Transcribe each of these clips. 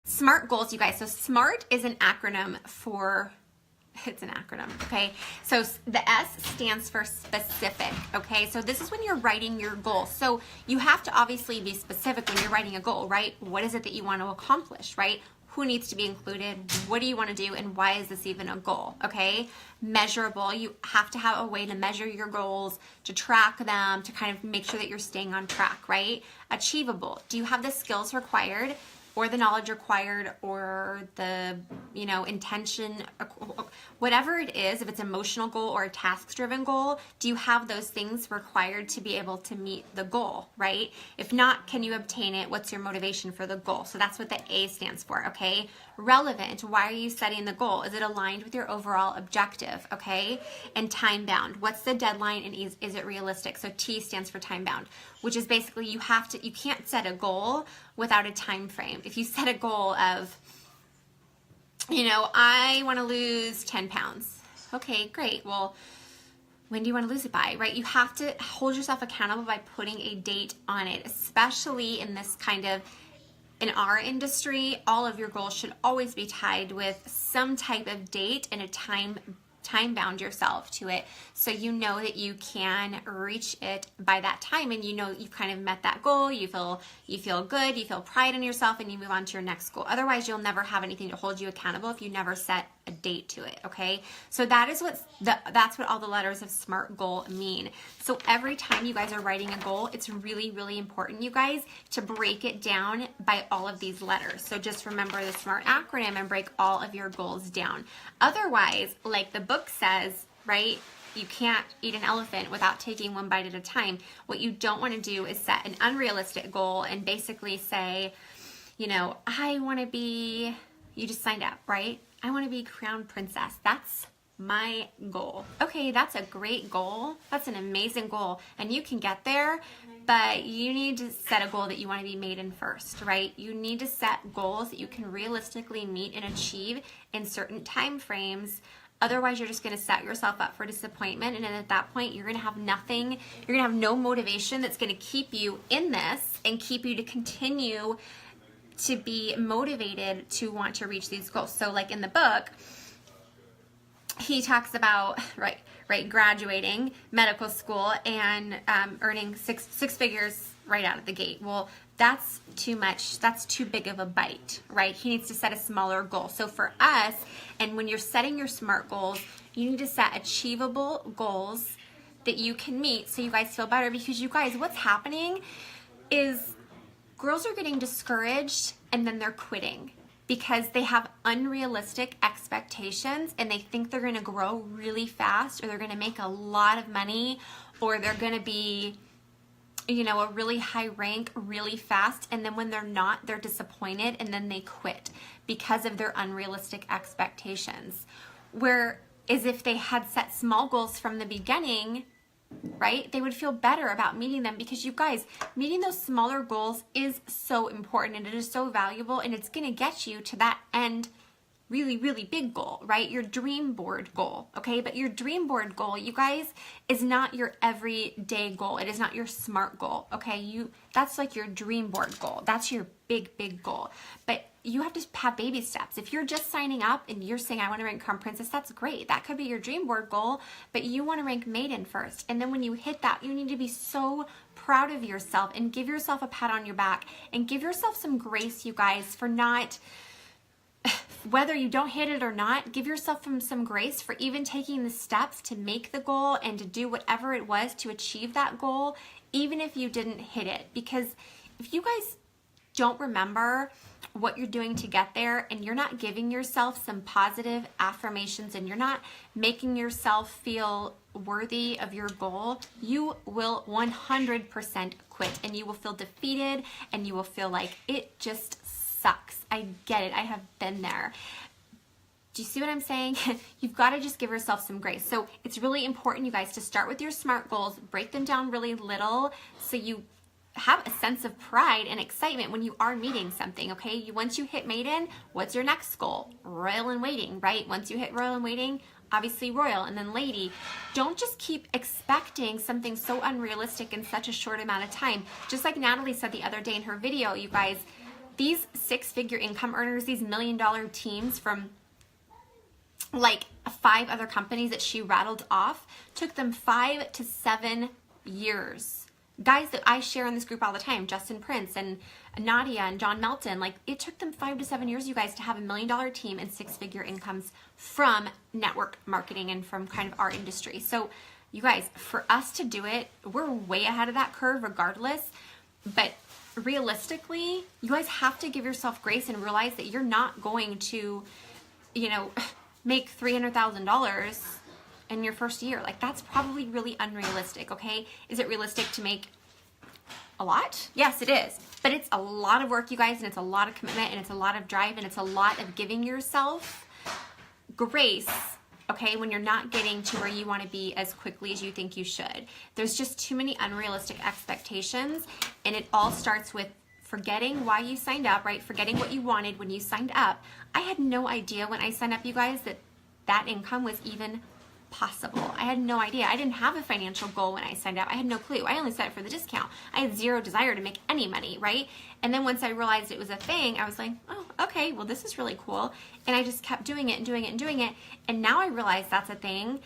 SMART goals, you guys. So SMART is an acronym for, it's an acronym, okay? So the S stands for specific, okay? So this is when you're writing your goal. So you have to obviously be specific when you're writing a goal, right? What is it that you want to accomplish, right? Who needs to be included? What do you want to do? And why is this even a goal, okay? Measurable, you have to have a way to measure your goals, to track them, to kind of make sure that you're staying on track, right? Achievable, do you have the skills required or the knowledge required or the, intention, whatever it is, if it's an emotional goal or a task-driven goal, do you have those things required to be able to meet the goal, right? If not, can you obtain it? What's your motivation for the goal? So that's what the A stands for, okay? Relevant, why are you setting the goal? Is it aligned with your overall objective, okay? And time-bound, what's the deadline and is it realistic? So T stands for time-bound, which is basically you can't set a goal without a time frame. If you set a goal of, I want to lose 10 pounds. Okay, great. Well, when do you want to lose it by, right? You have to hold yourself accountable by putting a date on it, especially in this in our industry. All of your goals should always be tied with some type of date and a time bound yourself to it, so you know that you can reach it by that time, and you've kind of met that goal. You feel good, you feel pride in yourself, and you move on to your next goal. Otherwise, you'll never have anything to hold you accountable if you never set a date to it, okay? So that's what all the letters of SMART goal mean. So every time you guys are writing a goal, it's really, really important, you guys, to break it down by all of these letters. So just remember the SMART acronym and break all of your goals down. Otherwise, like the book says, right, you can't eat an elephant without taking one bite at a time. What you don't want to do is set an unrealistic goal and basically say, I want to be, you just signed up, right? I want to be crown princess. That's my goal. Okay, that's a great goal. That's an amazing goal. And you can get there, but you need to set a goal that you want to be maiden first, right? You need to set goals that you can realistically meet and achieve in certain time frames. Otherwise, you're just going to set yourself up for disappointment. And then at that point, you're going to have nothing. You're going to have no motivation that's going to keep you in this and keep you to continue to be motivated to want to reach these goals. So like in the book, he talks about, right, graduating medical school and earning six figures right out of the gate. Well, that's too much. That's too big of a bite, right? He needs to set a smaller goal. So for us, and when you're setting your SMART goals, you need to set achievable goals that you can meet so you guys feel better. Because you guys, what's happening is girls are getting discouraged and then they're quitting because they have unrealistic expectations and they think they're going to grow really fast, or they're going to make a lot of money, or they're going to be, a really high rank really fast. And then when they're not, they're disappointed and then they quit because of their unrealistic expectations. Whereas if they had set small goals from the beginning, right, they would feel better about meeting them, because you guys, meeting those smaller goals is so important and it is so valuable, and it's going to get you to that end really, really big goal, right? Your dream board goal, okay? But your dream board goal, you guys, is not your everyday goal. It is not your SMART goal, okay? That's like your dream board goal. That's your big, big goal. But you have to have baby steps. If you're just signing up and you're saying, I want to rank crown princess, that's great. That could be your dream board goal, but you want to rank maiden first. And then when you hit that, you need to be so proud of yourself and give yourself a pat on your back and give yourself some grace, you guys, for not, whether you don't hit it or not, give yourself some grace for even taking the steps to make the goal and to do whatever it was to achieve that goal, even if you didn't hit it. Because if you guys don't remember what you're doing to get there, and you're not giving yourself some positive affirmations, and you're not making yourself feel worthy of your goal, you will 100% quit, and you will feel defeated, and you will feel like it just sucks. I get it. I have been there. Do you see what I'm saying? You've got to just give yourself some grace. So it's really important, you guys, to start with your SMART goals, break them down really little so you have a sense of pride and excitement when you are meeting something, okay? Once you hit maiden, what's your next goal? Royal and waiting, right? Once you hit royal and waiting, obviously royal, and then lady. Don't just keep expecting something so unrealistic in such a short amount of time. Just like Natalie said the other day in her video, you guys, These six-figure income earners, these million-dollar teams from like 5 other companies that she rattled off, took them 5 to 7 years. Guys that I share in this group all the time, Justin Prince and Nadia and John Melton, like it took them 5 to 7 years, you guys, to have a $1 million team and 6-figure incomes from network marketing and from kind of our industry. So you guys, for us to do it, we're way ahead of that curve regardless. But realistically, you guys have to give yourself grace and realize that you're not going to, you know, make $300,000 in your first year. Like that's probably really unrealistic, okay? Is it realistic to make a lot? Yes, it is. But it's a lot of work, you guys, and it's a lot of commitment, and it's a lot of drive, and it's a lot of giving yourself grace, okay, when you're not getting to where you want to be as quickly as you think you should. There's just too many unrealistic expectations, and it all starts with forgetting why you signed up, right? Forgetting what you wanted when you signed up. I had no idea when I signed up, you guys, that that income was even possible. I had no idea. I didn't have a financial goal when I signed up. I had no clue. I only signed up for the discount. I had zero desire to make any money, right? And then once I realized it was a thing, I was like, oh, okay, well, this is really cool. And I just kept doing it and doing it and doing it. And now I realize that's a thing.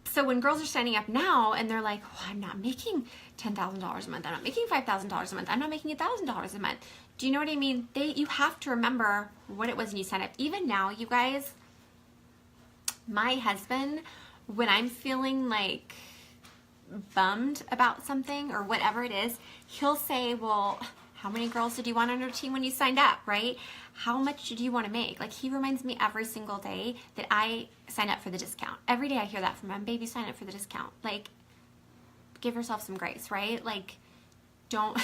So when girls are signing up now and they're like, oh, I'm not making $10,000 a month. I'm not making $5,000 a month. I'm not making $1,000 a month. Do you know what I mean? You have to remember what it was when you signed up. Even now, you guys, my husband, when I'm feeling like bummed about something or whatever it is, he'll say, well, how many girls did you want on your team when you signed up, right? How much did you want to make? Like he reminds me every single day that I signed up for the discount. Every day I hear that from him, baby, sign up for the discount. Like give yourself some grace, right? Like don't,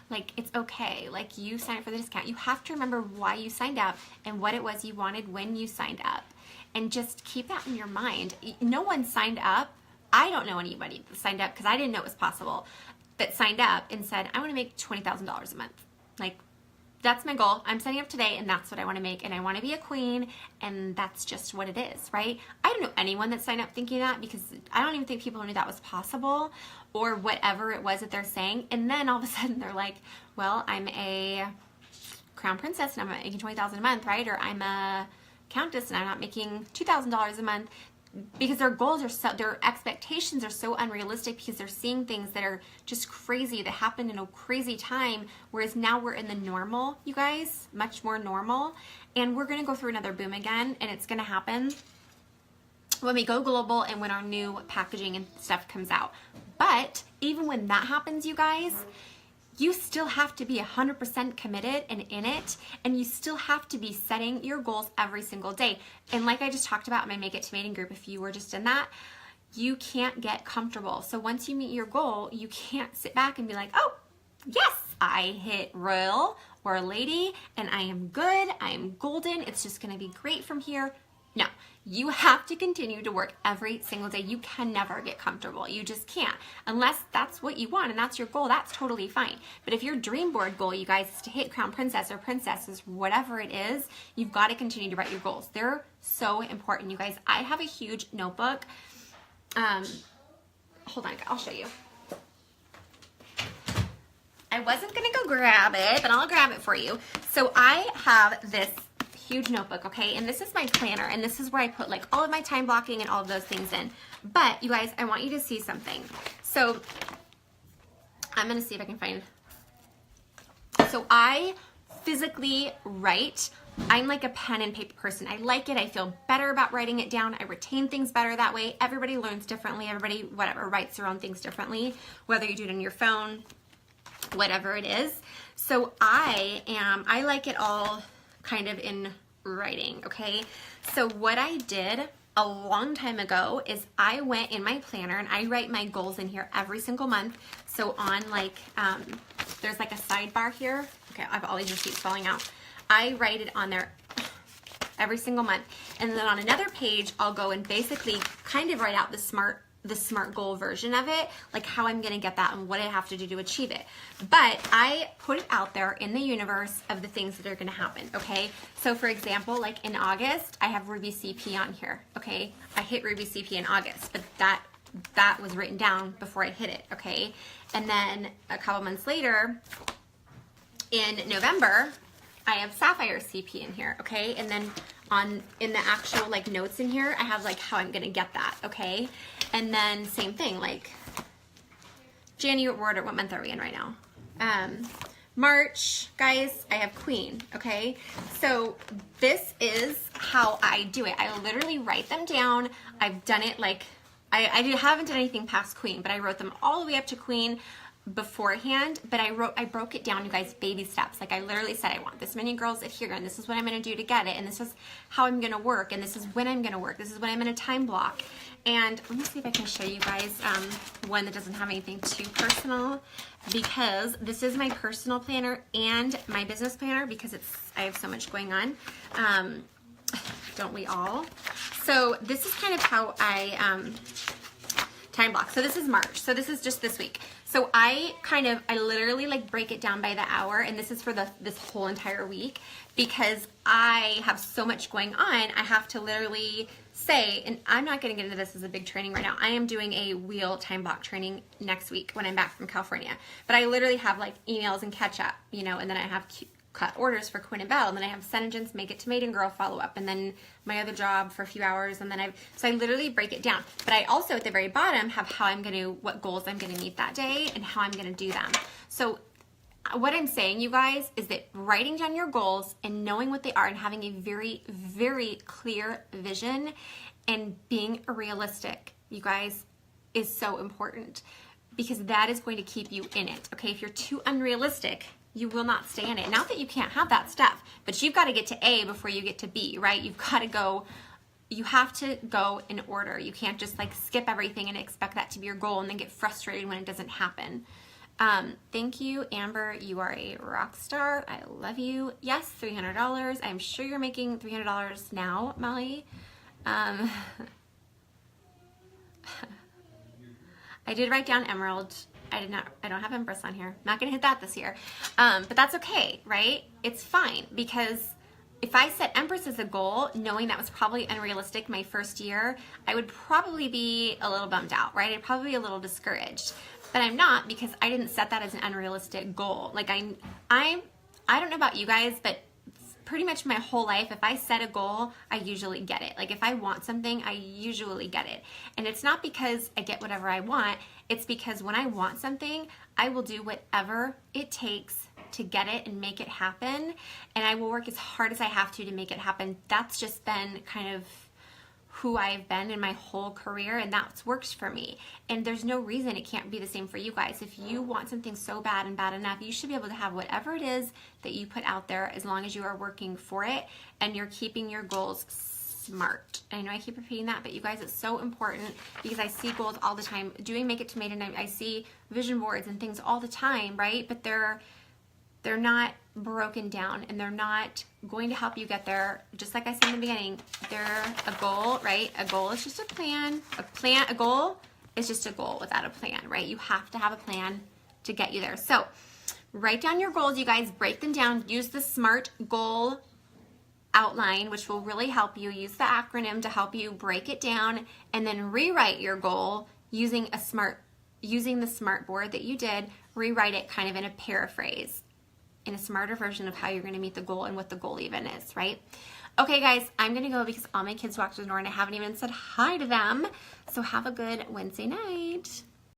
like it's okay. Like you signed up for the discount. You have to remember why you signed up and what it was you wanted when you signed up. And just keep that in your mind. No one signed up. I don't know anybody that signed up because I didn't know it was possible that signed up and said, I want to make $20,000 a month. Like, that's my goal. I'm signing up today and that's what I want to make. And I want to be a queen and that's just what it is, right? I don't know anyone that signed up thinking that because I don't even think people knew that was possible or whatever it was that they're saying. And then all of a sudden they're like, well, I'm a crown princess and I'm making $20,000 a month, right? Or I'm a countess and I'm not making $2,000 a month, because their goals are so, their expectations are so unrealistic because they're seeing things that are just crazy that happened in a crazy time, whereas now we're in the normal, you guys, much more normal, and we're going to go through another boom again, and it's going to happen when we go global and when our new packaging and stuff comes out. But even when that happens, you guys, you still have to be 100% committed and in it, and you still have to be setting your goals every single day. And like I just talked about in my Make It to Mating group, if you were just in that, you can't get comfortable. So once you meet your goal, you can't sit back and be like, oh, yes, I hit royal or lady, and I am good, I am golden, it's just gonna be great from here. No, you have to continue to work every single day. You can never get comfortable. You just can't. Unless that's what you want and that's your goal, that's totally fine. But if your dream board goal, you guys, is to hit crown princess or princesses, whatever it is, you've got to continue to write your goals. They're so important, you guys. I have a huge notebook. Hold on, I'll show you. I wasn't gonna go grab it, but I'll grab it for you. So I have this huge notebook, okay, and this is my planner, and this is where I put like all of my time blocking and all of those things in. But you guys, I want you to see something. So I'm gonna see if I can find, so I physically write. I'm like a pen and paper person. I like it. I feel better about writing it down. I retain things better that way. Everybody learns differently. Everybody, whatever, writes their own things differently, whether you do it on your phone, whatever it is. So I like it all kind of in writing, okay? So what I did a long time ago is I went in my planner and I write my goals in here every single month. So on like, there's like a sidebar here. Okay, I have all these receipts falling out. I write it on there every single month. And then on another page, I'll go and basically kind of write out the SMART goal version of it, like how I'm gonna get that and what I have to do to achieve it. But I put it out there in the universe of the things that are gonna happen, okay? So for example, like in August, I have Ruby CP on here, okay? I hit Ruby CP in August, but that was written down before I hit it, okay? And then a couple months later, in November, I have Sapphire CP in here, okay? And then in the actual like notes in here, I have like how I'm gonna get that, okay? And then same thing, like January, what month are we in right now? March, guys, I have Queen, okay? So this is how I do it. I literally write them down. I've done it like, I haven't done anything past Queen, but I wrote them all the way up to Queen beforehand, but I broke it down, you guys, baby steps. Like I literally said, I want this many girls adhere, and this is what I'm going to do to get it, and this is how I'm going to work, and this is when I'm going to work, this is when I'm going to time block. And let me see if I can show you guys one that doesn't have anything too personal, because this is my personal planner and my business planner, because I have so much going on. Don't we all? So this is kind of how I time block. So this is March. So this is just this week. So I literally like break it down by the hour, and this is for this whole entire week, because I have so much going on. I have to literally say, and I'm not going to get into this as a big training right now. I am doing a wheel time block training next week when I'm back from California. But I literally have like emails and catch up, you know, and then I have cut orders for Quinn and Belle, and then I have Senegence, Make It to Maiden Girl follow up, and then my other job for a few hours, and then so I literally break it down. But I also at the very bottom have what goals I'm going to meet that day and how I'm going to do them. So what I'm saying, you guys, is that writing down your goals and knowing what they are and having a very, very clear vision and being realistic, you guys, is so important, because that is going to keep you in it. Okay, if you're too unrealistic, you will not stay in it. Not that you can't have that stuff, but you've got to get to A before you get to B, right? You have to go in order. You can't just like skip everything and expect that to be your goal and then get frustrated when it doesn't happen. Thank you, Amber. You are a rock star. I love you. Yes, $300. I'm sure you're making $300 now, Molly. I did write down Emerald. I don't have Empress on here. I'm not gonna hit that this year. But that's okay, right? It's fine, because if I set Empress as a goal, knowing that was probably unrealistic my first year, I would probably be a little bummed out, right? I'd probably be a little discouraged. But I'm not, because I didn't set that as an unrealistic goal. Like I don't know about you guys, but pretty much my whole life, if I set a goal, I usually get it. Like if I want something, I usually get it. And it's not because I get whatever I want. It's because when I want something, I will do whatever it takes to get it and make it happen. And I will work as hard as I have to make it happen. That's just been kind of who I've been in my whole career, and that's worked for me. And there's no reason it can't be the same for you guys. If you want something so bad and bad enough, you should be able to have whatever it is that you put out there, as long as you are working for it and you're keeping your goals smart. I know I keep repeating that, but you guys, it's so important, because I see goals all the time. Doing Make It to Maiden, I see vision boards and things all the time, right? But they're not broken down, and they're not going to help you get there. Just like I said in the beginning, they're a goal, right? A goal is just a plan. A goal is just a goal without a plan, right? You have to have a plan to get you there. So write down your goals, you guys. Break them down. Use the SMART goal outline, which will really help you. Use the acronym to help you break it down, and then rewrite your goal using the SMART board that you did. Rewrite it kind of in a paraphrase, in a smarter version of how you're going to meet the goal and what the goal even is, right? Okay, guys, I'm going to go, because all my kids walked to the door and I haven't even said hi to them. So have a good Wednesday night.